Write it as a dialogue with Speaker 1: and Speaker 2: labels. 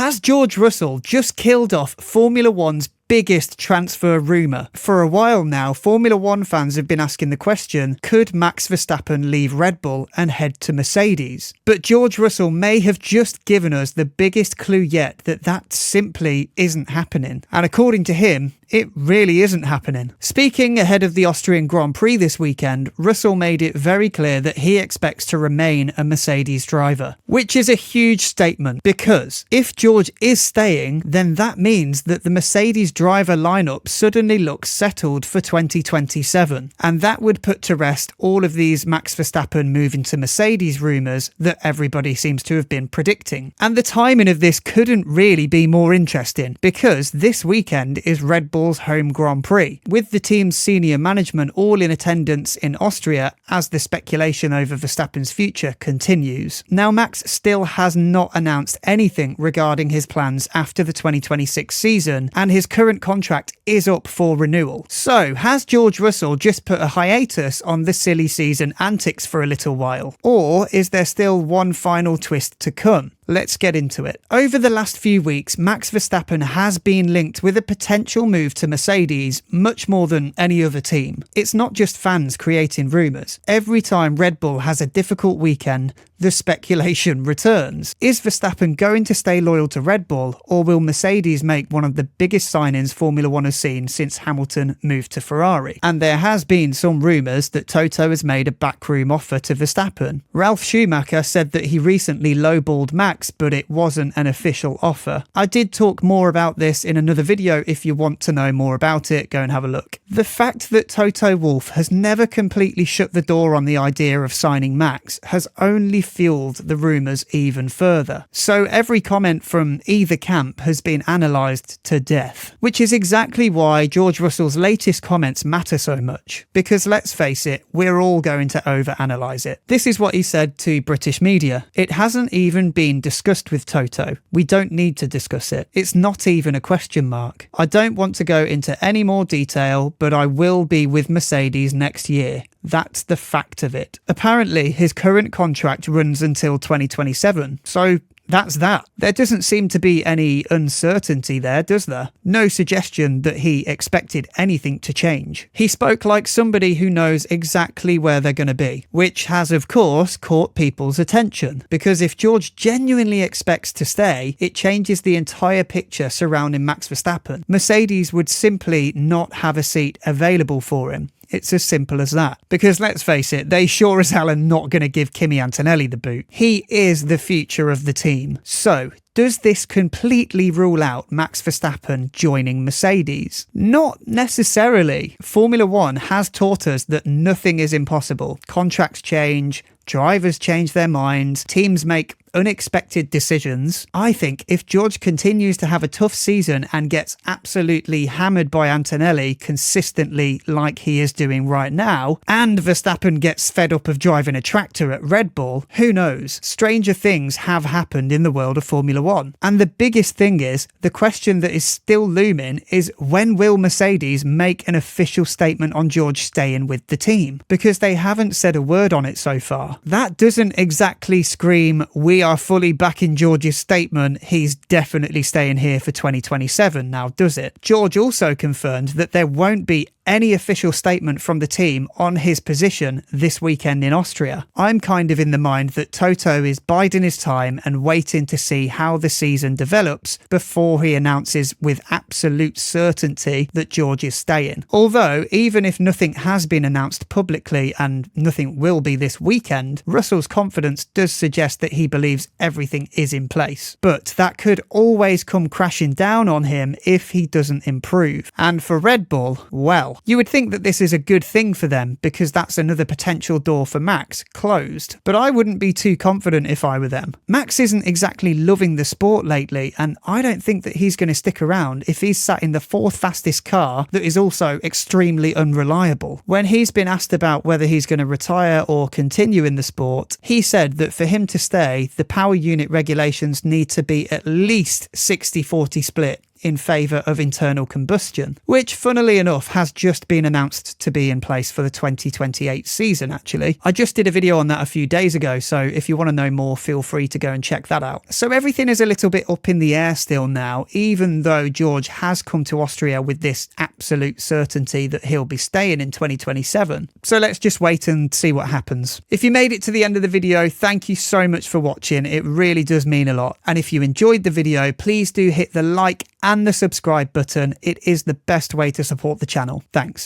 Speaker 1: Has George Russell just killed off Formula One's biggest transfer rumour? For a while now, Formula One fans have been asking the question, could Max Verstappen leave Red Bull and head to Mercedes? But George Russell may have just given us the biggest clue yet that simply isn't happening. And according to him, it really isn't happening. Speaking ahead of the Austrian Grand Prix this weekend, Russell made it very clear that he expects to remain a Mercedes driver, which is a huge statement because if George is staying, then that means that the Mercedes driver lineup suddenly looks settled for 2027, and that would put to rest all of these Max Verstappen moving to Mercedes rumours that everybody seems to have been predicting. And the timing of this couldn't really be more interesting because this weekend is Red Bull's home Grand Prix, with the team's senior management all in attendance in Austria as the speculation over Verstappen's future continues. Now, Max still has not announced anything regarding his plans after the 2026 season, and his current contract is up for renewal. So, has George Russell just put a hiatus on the silly season antics for a little while? Or is there still one final twist to come? Let's get into it. Over the last few weeks, Max Verstappen has been linked with a potential move to Mercedes much more than any other team. It's not just fans creating rumours. Every time Red Bull has a difficult weekend, the speculation returns. Is Verstappen going to stay loyal to Red Bull, or will Mercedes make one of the biggest signings Formula One has seen since Hamilton moved to Ferrari? And there has been some rumours that Toto has made a backroom offer to Verstappen. Ralf Schumacher said that he recently lowballed Max, but it wasn't an official offer. I did talk more about this in another video. If you want to know more about it, go and have a look. The fact that Toto Wolff has never completely shut the door on the idea of signing Max has only fueled the rumours even further. So every comment from either camp has been analysed to death, which is exactly why George Russell's latest comments matter so much. Because let's face it, we're all going to overanalyse it. This is what he said to British media. It hasn't even been discussed with Toto. We don't need to discuss it. It's not even a question mark. I don't want to go into any more detail, but I will be with Mercedes next year. That's the fact of it. Apparently, his current contract runs until 2027, so that's that. There doesn't seem to be any uncertainty there, does there? No suggestion that he expected anything to change. He spoke like somebody who knows exactly where they're going to be, which has, of course, caught people's attention. Because if George genuinely expects to stay, it changes the entire picture surrounding Max Verstappen. Mercedes would simply not have a seat available for him. It's as simple as that. Because let's face it, they sure as hell are not going to give Kimi Antonelli the boot. He is the future of the team. So, does this completely rule out Max Verstappen joining Mercedes? Not necessarily. Formula One has taught us that nothing is impossible. Contracts change, drivers change their minds, teams make unexpected decisions. I think if George continues to have a tough season and gets absolutely hammered by Antonelli consistently like he is doing right now, and Verstappen gets fed up of driving a tractor at Red Bull, who knows? Stranger things have happened in the world of Formula One. And the biggest thing is, the question that is still looming is, when will Mercedes make an official statement on George staying with the team? Because they haven't said a word on it so far. That doesn't exactly scream, we are fully backing George's statement, he's definitely staying here for 2027 now, does it? George also confirmed that there won't be any official statement from the team on his position this weekend in Austria. I'm kind of in the mind that Toto is biding his time and waiting to see how the season develops before he announces with absolute certainty that George is staying. Although, even if nothing has been announced publicly and nothing will be this weekend, Russell's confidence does suggest that he believes everything is in place. But that could always come crashing down on him if he doesn't improve. And for Red Bull, well, you would think that this is a good thing for them because that's another potential door for Max closed. But I wouldn't be too confident if I were them. Max isn't exactly loving the sport lately, and I don't think that he's going to stick around if he's sat in the fourth fastest car that is also extremely unreliable. When he's been asked about whether he's going to retire or continue in the sport, he said that for him to stay, the power unit regulations need to be at least 60-40 split in favour of internal combustion, which funnily enough has just been announced to be in place for the 2028 season actually. I just did a video on that a few days ago, so if you want to know more, feel free to go and check that out. So everything is a little bit up in the air still now, even though George has come to Austria with this absolute certainty that he'll be staying in 2027. So let's just wait and see what happens. If you made it to the end of the video, thank you so much for watching. It really does mean a lot. And if you enjoyed the video, please do hit the like and the subscribe button. It is the best way to support the channel. Thanks.